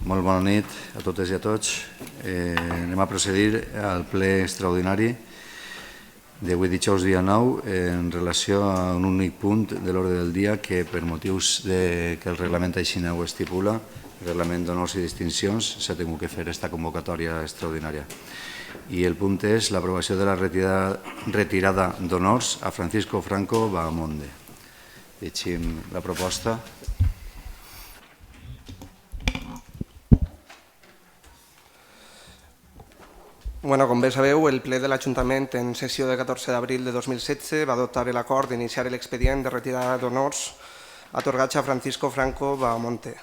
Molt bona nit a totes i a tots. Anem a procedir al ple extraordinari d'avui dijous dia 9 en relació a un únic punt de l'ordre del dia que per motius que el reglament així ho estipula, el reglament d'honors i distincions, s'ha hagut que fer aquesta convocatòria extraordinària. I el punt és l'aprovació de la retirada d'honors a Francisco Franco Bahamonde. Llegim la proposta. Com bé sabeu, el ple de l'Ajuntament en sessió de 14 d'abril de 2016 va adoptar l'acord d'iniciar l'expedient de retirada d'honors atorgats a Francisco Franco Bahamonde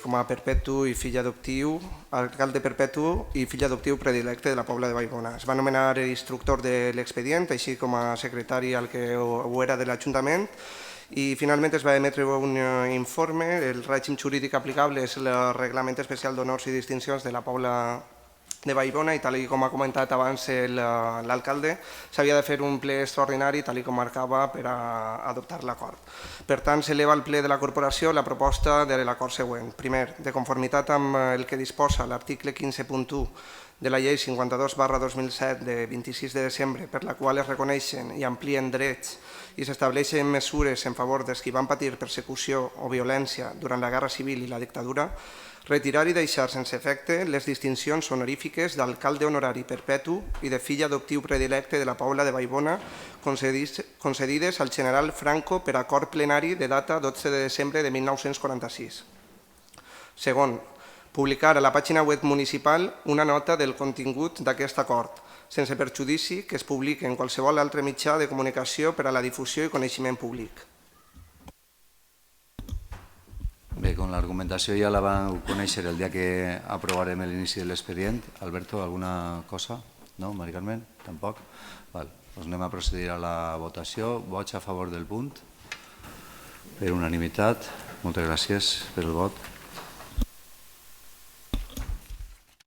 com a perpetu i fill adoptiu, alcalde perpetu i fill adoptiu predilecte de la Pobla de Vallbona. Es va nomenar instructor de l'expedient, així com a secretari al que ho era de l'Ajuntament, i finalment es va emetre un informe. El règim jurídic aplicable és el Reglament Especial d'Honors i Distincions de la Pobla de Vallbona i, tal com ha comentat abans l'alcalde, s'havia de fer un ple extraordinari, tal com marcava, per a adoptar l'acord. Per tant, s'eleva al ple de la corporació la proposta de l'acord següent. Primer, de conformitat amb el que disposa l'article 15.1 de la llei 52/2007 de 26 de desembre, per la qual es reconeixen i amplien drets i s'estableixen mesures en favor dels qui van patir persecució o violència durant la Guerra Civil i la dictadura, retirar i deixar sense efecte les distincions honorífiques d'alcalde honorari perpetu i de fill adoptiu predilecte de la Pobla de Vallbona concedides al general Franco per acord plenari de data 12 de desembre de 1946. Segon, publicar a la pàgina web municipal una nota del contingut d'aquest acord, sense perjudici que es publiqui en qualsevol altre mitjà de comunicació per a la difusió i coneixement públic. Bé, com l'argumentació ja la vau conèixer el dia que aprovarem l'inici de l'expedient. Alberto, alguna cosa? No? Mari Carmen? Tampoc? Doncs anem a procedir a la votació. Vots a favor del punt? Per unanimitat. Moltes gràcies per el vot.